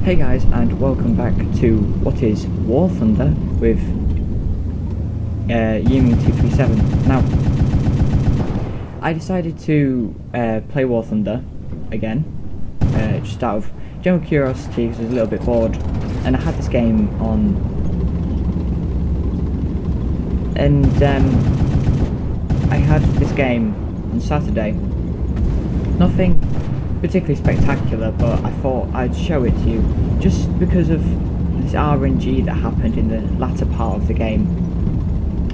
Hey guys, and welcome back to what is War Thunder with Yumi237. Now, I decided to play War Thunder again, just out of general curiosity because I was a little bit bored, and I had this game on, and I had this game on Saturday. Nothing particularly spectacular, but I thought I'd show it to you just because of this RNG that happened in the latter part of the game.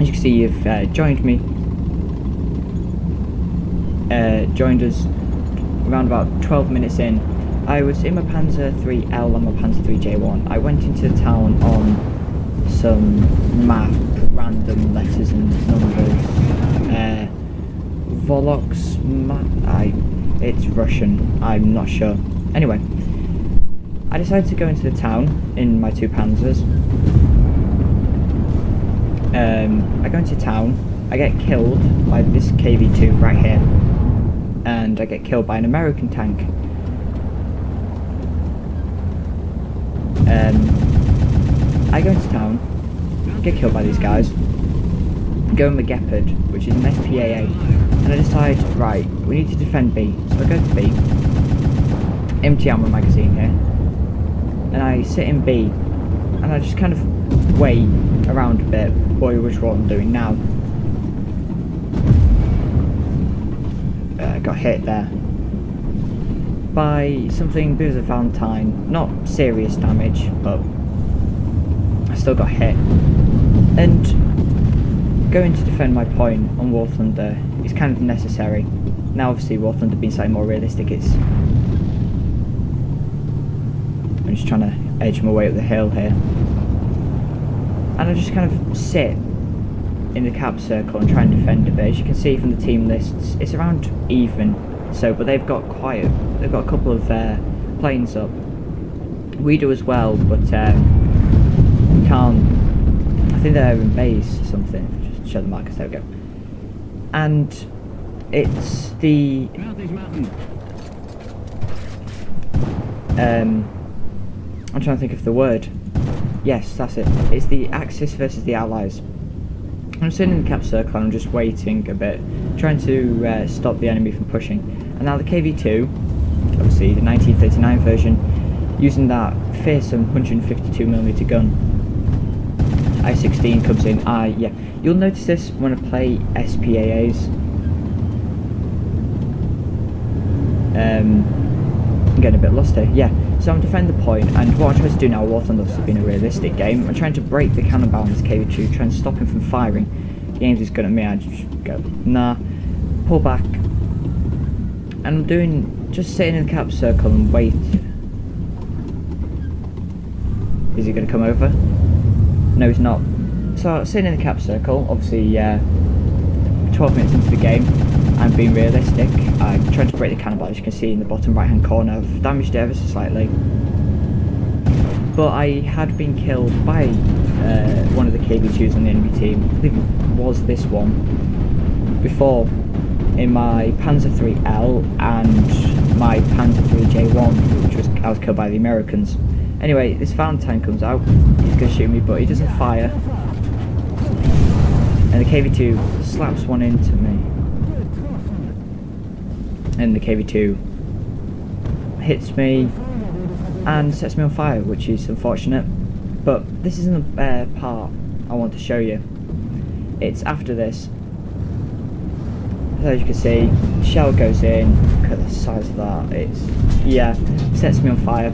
As you can see, you've joined us around about 12 minutes in. I was in my Panzer IIIL and my Panzer IIIJ1. I went into the town on some map, random letters and numbers, Volox map, it's Russian, I'm not sure. Anyway, I decided to go into the town in my two Panzers. I go into town, I get killed by this KV2 right here, and I get killed by an American tank. I go into town, get killed by these guys, go in my Gepard, which is an SPAA, and I decide, right, we need to defend B. So I go to B, empty ammo magazine here, and I sit in B, and I just kind of wait around a bit, boy, which what I'm doing now. I got hit there by something bit of a Valentine, not serious damage, but I still got hit. And going to defend my point on War Thunder is kind of necessary. Now obviously War Thunder being slightly more realistic, I'm just trying to edge my way up the hill here. And I just kind of sit in the cap circle and try and defend a bit. As you can see from the team lists, it's around even, so, but they've got a couple of planes up. We do as well, but we can't, I think they're in base or something. Show the markers, there we go. And it's the I'm trying to think of the word. Yes, that's it. It's the Axis versus the Allies. I'm sitting in the cap circle and I'm just waiting a bit, trying to stop the enemy from pushing. And now the KV2, obviously the 1939 version, using that fearsome 152mm gun. I-16 comes in. Yeah. You'll notice this when I play SPAAs. I'm getting a bit lost here. Yeah, so I'm defending the point, and what I'm trying to do now, War Thunder has been a realistic game. I'm trying to break the cannon barrel on this KV2, trying to stop him from firing. He aims his gun at me, I just go, nah, pull back. And I'm just sitting in the cap circle and wait. Is he going to come over? No, he's not. So sitting in the cap circle, obviously 12 minutes into the game, I'm being realistic. I'm trying to break the cannonball, as you can see in the bottom right hand corner. I've damaged it ever so slightly. But I had been killed by one of the KV2s on the enemy team. I believe it was this one. Before, in my Panzer IIIL and my Panzer IIIJ1, which I was killed by the Americans. Anyway, this Valentine comes out, he's going to shoot me, but he doesn't fire. And the KV2 slaps one into me. And the KV2 hits me and sets me on fire, which is unfortunate. But this isn't the part I want to show you. It's after this. So as you can see, shell goes in, look at the size of that, sets me on fire.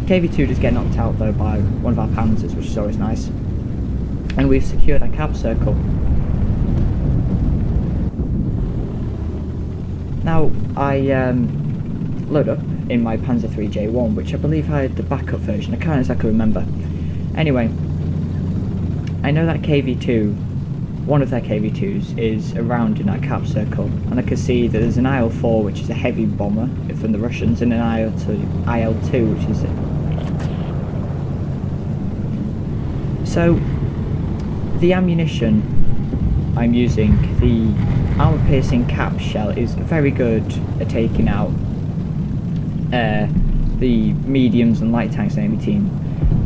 KV2 does get knocked out though by one of our Panzers, which is always nice. And we've secured our cap circle. Now, I load up in my Panzer IIIJ1, which I believe had the backup version, I can't exactly remember. Anyway, I know that KV2, one of their KV2s, is around in our cap circle, and I can see that there's an IL-4, which is a heavy bomber from the Russians, and an IL-2, which is so the ammunition I'm using, the armor-piercing cap shell, is very good at taking out the mediums and light tanks in the enemy team,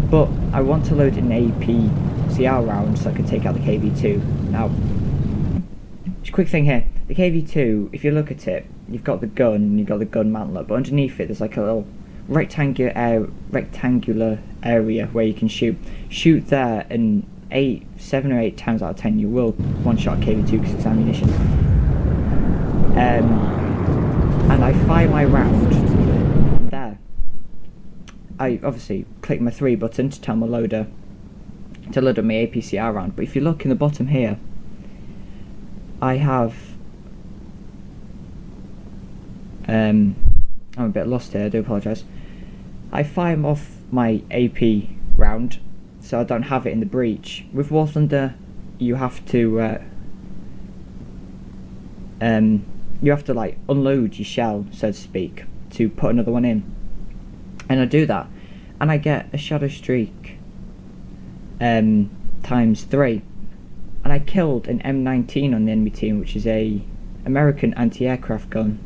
but I want to load an APCR round so I can take out the KV2. Now, just a quick thing here, the KV2, if you look at it, you've got the gun and you've got the gun mantler, but underneath it there's like a little rectangular area where you can shoot there, and 7 or 8 times out of 10 you will one-shot KV2 because it's ammunition. And I fire my round there. I obviously click my 3 button to tell my loader to load up my APCR round, but if you look in the bottom here, I have I'm a bit lost here, I do apologise. I fire off my AP round, so I don't have it in the breech. With War Thunder, you have to like unload your shell, so to speak, to put another one in. And I do that, and I get a Shadow Streak times 3, and I killed an M19 on the enemy team, which is a American anti-aircraft gun.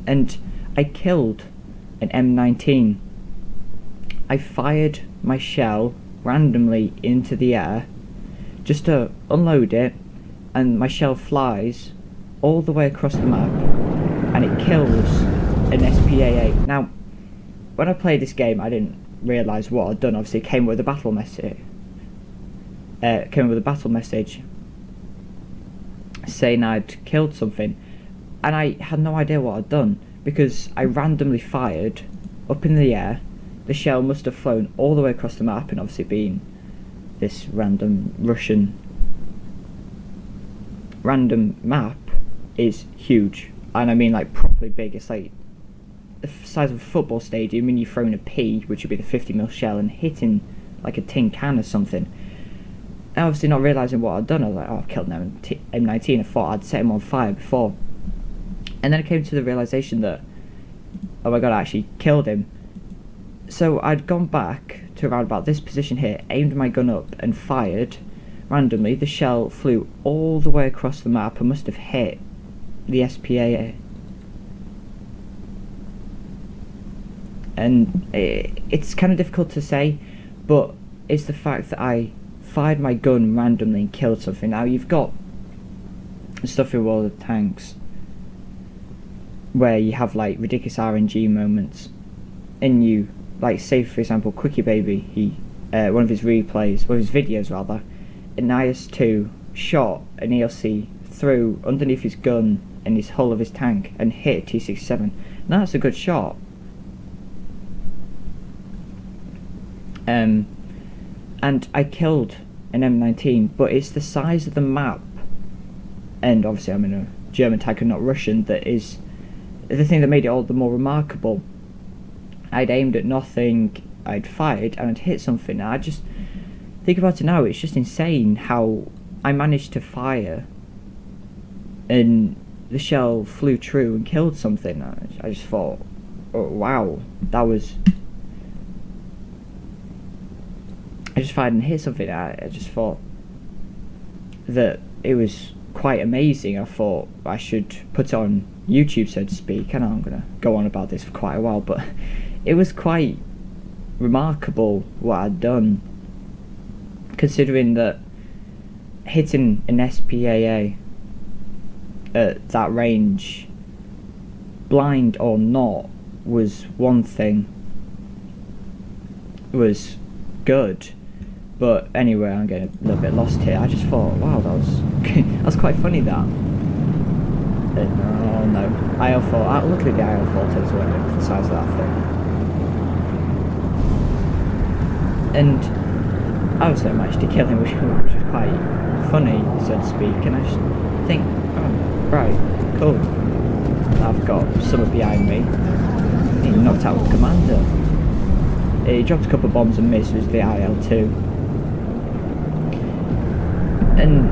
And I killed an M19. I fired my shell randomly into the air just to unload it, and my shell flies all the way across the map and it kills an SPAA. Now, when I played this game, I didn't realise what I'd done. Obviously, it came with a battle message. Saying I'd killed something, and I had no idea what I'd done because I randomly fired up in the air. The shell must have flown all the way across the map, and obviously being this random map is huge, and I mean like properly big. It's like the size of a football stadium, and you're throwing a pea, which would be the 50mm shell, and hitting like a tin can or something. And obviously not realising what I'd done, I was like, oh, I've killed an M19, I thought I'd set him on fire before. And then I came to the realisation that, oh my god, I actually killed him. So I'd gone back to around about this position here, aimed my gun up and fired randomly. The shell flew all the way across the map and must have hit the SPAA. And it's kind of difficult to say, but it's the fact that I fired my gun randomly and killed something. Now you've got stuff with all the tanks where you have like ridiculous RNG moments, and you, like, say for example Quickie Baby, he one of his videos rather, an IS-2 shot an ELC through underneath his gun and his hull of his tank and hit T-67. Now that's a good shot. And I killed an M19, but it's the size of the map, and obviously I'm in a German tank and not Russian, that is the thing that made it all the more remarkable. I'd aimed at nothing, I'd fired, and I'd hit something. I just think about it now, it's just insane how I managed to fire and the shell flew true and killed something. I just thought, oh, wow, that was... I just fired and hit something. I just thought that it was quite amazing. I thought I should put it on YouTube, so to speak. I know I'm going to go on about this for quite a while, but it was quite remarkable what I'd done, considering that hitting an SPAA at that range, blind or not, was one thing, was good. But anyway, I'm getting a little bit lost here. I just thought, wow, that was quite funny, that. Oh no, IL-4, luckily the IL-4 takes away for the size of that thing. And obviously I managed to kill him, which was quite funny, so to speak. And I just think, oh, right, cool. I've got someone behind me. He knocked out the commander. He dropped a couple of bombs and missed, was the IL-2. And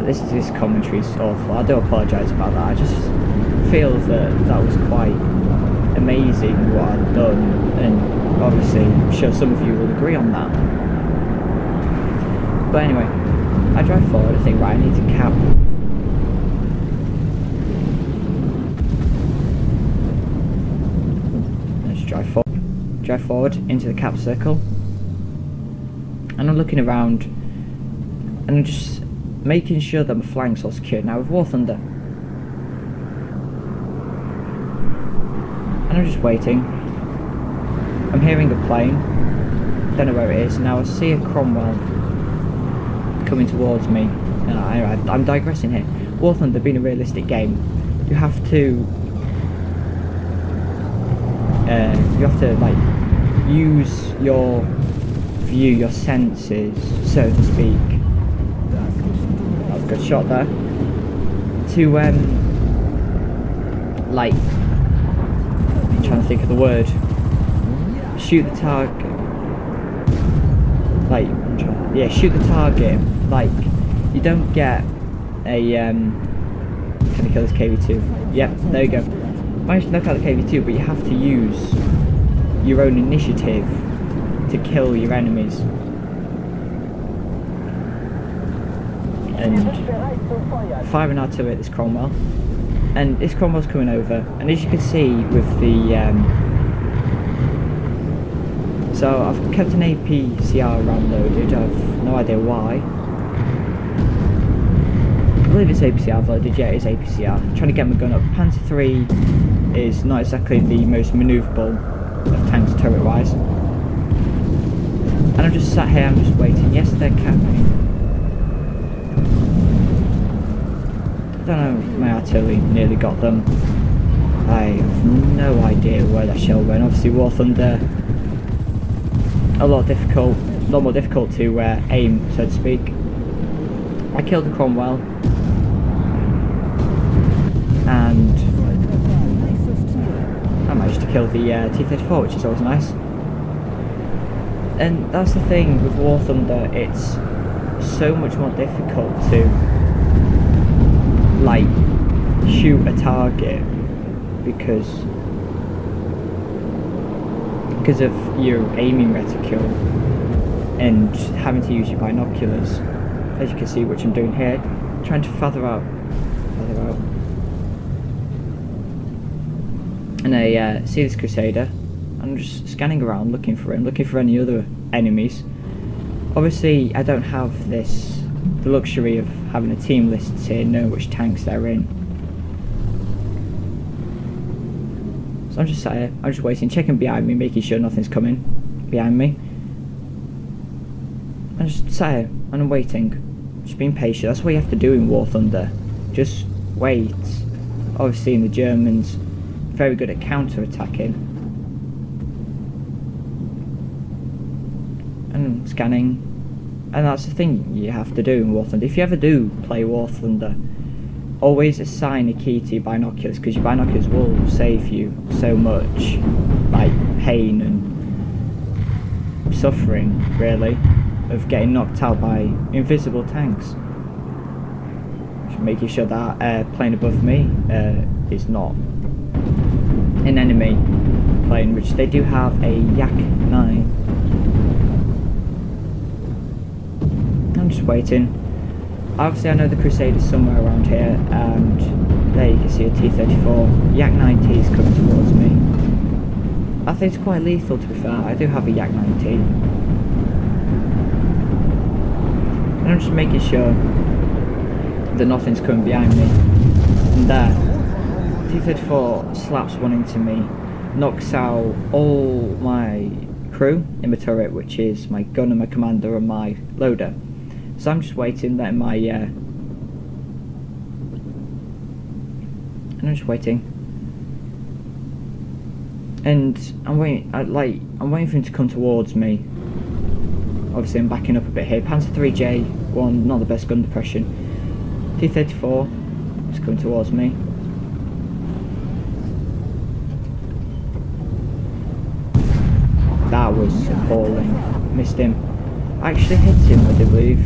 this commentary is awful. I do apologise about that. I just feel that was quite amazing what I'd done, and obviously I'm sure some of you will agree on that. But anyway, I drive forward, I think, right, I need to cap. drive forward into the cap circle, and I'm looking around and I'm just making sure that my flank's all secure. Now with War Thunder, and I'm just waiting. I'm hearing a plane, don't know where it is. Now I see a Cromwell coming towards me. I'm digressing here. War Thunder being a realistic game, you have to like use your view, your senses, so to speak. That was a good shot there. To like, I'm trying to think of the word. Shoot the target. Like, yeah, shoot the target. Like, you don't get a can I kill this KV2? Yep, there you go. Managed to knock out the KV2, but you have to use your own initiative to kill your enemies. And firing artillery at this Cromwell, and this Cromwell's coming over, and as you can see with the so I've kept an APCR round loaded. I've no idea why. I believe it's APCR I've loaded. Yeah, it is APCR. I'm trying to get my gun up. Panzer III is not exactly the most manoeuvrable of tanks turret wise, and I'm just sat here, I'm just waiting. Yes, they're capping. I don't know, my artillery nearly got them. I have no idea where that shell went. Obviously War Thunder, a lot more difficult to aim, so to speak. I killed the Cromwell, and I managed to kill the T-34, which is always nice. And that's the thing with War Thunder, it's so much more difficult to like shoot a target because of your aiming reticule and having to use your binoculars, as you can see, which I'm doing here, trying to feather out. And I see this Crusader, and I'm just scanning around looking for him, looking for any other enemies. Obviously I don't have the luxury of having a team list here, know which tanks they're in. So I'm just sat here, I'm just waiting, checking behind me, making sure nothing's coming behind me. I'm just sat here and I'm waiting, just being patient. That's what you have to do in War Thunder, just wait. Obviously the Germans, very good at counter-attacking. And I'm scanning, and that's the thing you have to do in War Thunder. If you ever do play War Thunder, always assign a key to your binoculars, because your binoculars will save you so much, like pain and suffering, really, of getting knocked out by invisible tanks. Just making sure that plane above me is not an enemy plane, which they do have a Yak 9. I'm just waiting. Obviously I know the Crusader's somewhere around here, and there you can see a T-34. Yak 9T is coming towards me. I think it's quite lethal, to be fair. I do have a Yak 9T. And I'm just making sure that nothing's coming behind me. And there, T-34 slaps one into me, knocks out all my crew in my turret, which is my gunner, my commander and my loader. So I'm just waiting, letting my and I'm just waiting, and I'm waiting. I'm waiting for him to come towards me. Obviously, I'm backing up a bit here. Panzer IIIJ1, not the best gun depression. T-34 is coming towards me. That was appalling. Missed him. I actually hit him, I do believe.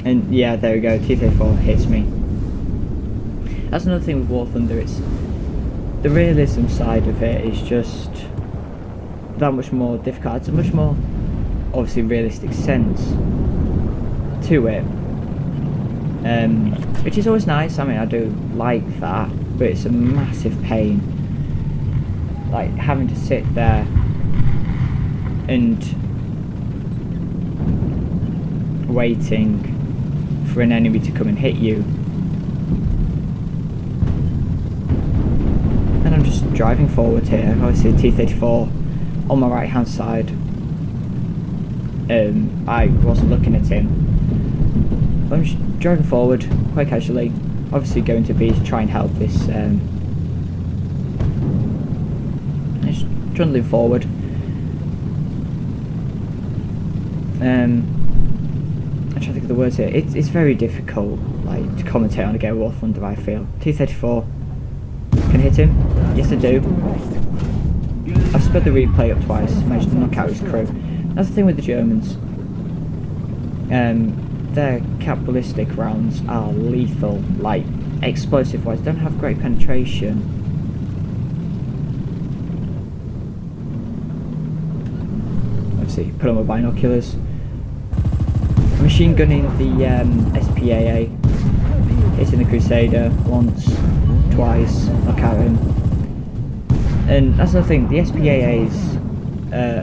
And yeah, there we go, T-34 hits me. That's another thing with War Thunder, it's the realism side of it is just that much more difficult. It's a much more, obviously, realistic sense to it. Which is always nice. I mean, I do like that, but it's a massive pain like having to sit there and waiting for an enemy to come and hit you. And I'm just driving forward here. Obviously T-34 on my right hand side. I wasn't looking at him. I'm just driving forward quite casually. Obviously going to be to try and help this. Just trundling forward. I'm trying to think of the words here. It's very difficult, like, to commentate on a game of War Thunder, I feel. T-34 can hit him. Yes, I do. I've sped the replay up twice. Managed to knock out his crew. That's the thing with the Germans. Their cap ballistic rounds are lethal, like explosive wise. Don't have great penetration. Let's see. Put on my binoculars. Machine gunning the SPAA. Hitting the Crusader once, twice. Knock out him. And that's another thing. The SPAA's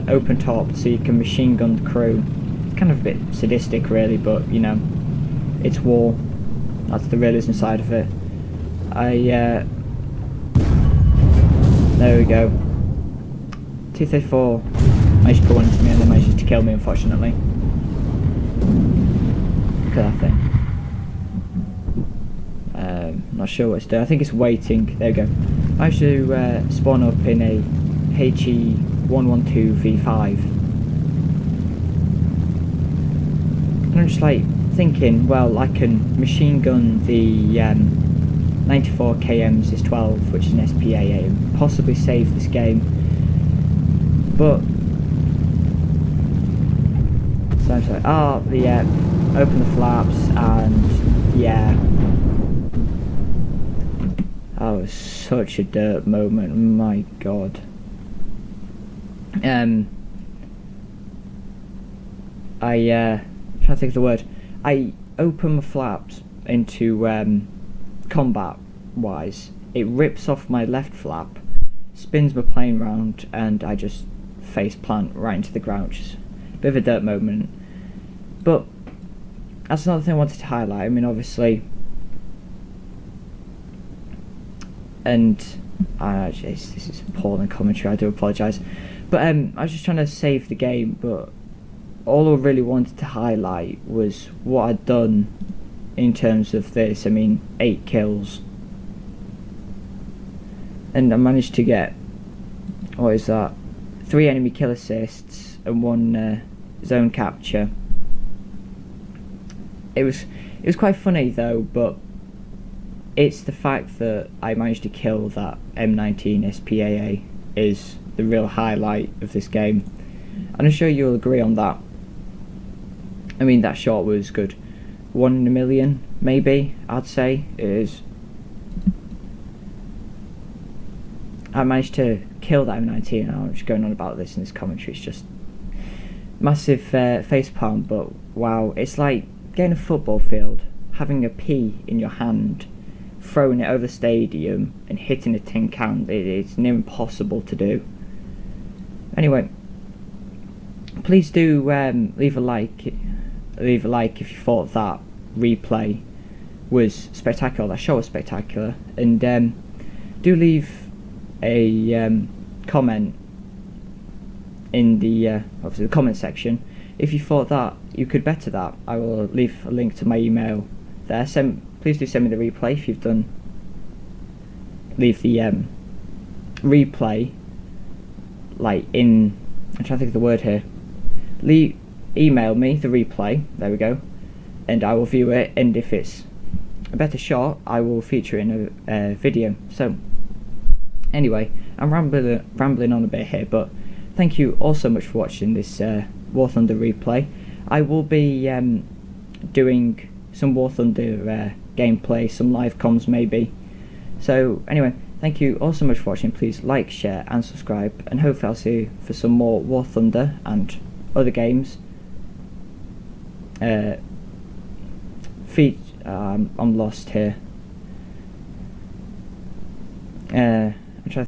open top, so you can machine gun the crew. It's kind of a bit sadistic, really, but you know, it's war. That's the realism side of it. There we go. T-34 managed to put one into me and then managed to kill me, unfortunately. Look at that thing. Not sure what it's doing. I think it's waiting. There we go. I should spawn up in a HE112V5. And I'm just like thinking, well, I can machine gun the 94 KMs is 12, which is an SPAA, and possibly save this game. But so I'm just like, oh yeah, open the flaps, and yeah. That was such a dirt moment, my god. I'm trying to think of the word. I open my flaps into combat wise. It rips off my left flap, spins my plane round, and I just face plant right into the ground. Just a bit of a dirt moment. But that's another thing I wanted to highlight. I mean, obviously. And jeez, this is appalling commentary, I do apologise. But I was just trying to save the game, but all I really wanted to highlight was what I'd done in terms of this. I mean, 8 kills. And I managed to get, what is that? 3 enemy kill assists and 1 zone capture. It was quite funny though, but it's the fact that I managed to kill that M19 SPAA is the real highlight of this game. And I'm sure you'll agree on that. I mean, that shot was good. 1 in a million, maybe, I'd say it is. I managed to kill that M19, and I'm just going on about this in this commentary. It's just massive facepalm, but wow, it's like getting a football field, having a pea in your hand, throwing it over the stadium and hitting a tin can. It's near impossible to do. Anyway, please do leave a like if you thought that replay was spectacular, that shot was spectacular, and do leave a comment in the obviously the comment section if you thought that you could better that. I will leave a link to my email there. Please do send me the replay if you've done. Leave the replay, like in. I'm trying to think of the word here. Email me the replay. There we go, and I will view it. And if it's a better shot, I will feature it in a video. So, anyway, I'm rambling on a bit here, but thank you all so much for watching this War Thunder replay. I will be doing some War Thunder gameplay, some live comms maybe. So anyway, thank you all so much for watching. Please like, share and subscribe, and hopefully I'll see you for some more War Thunder and other games. I'm lost here.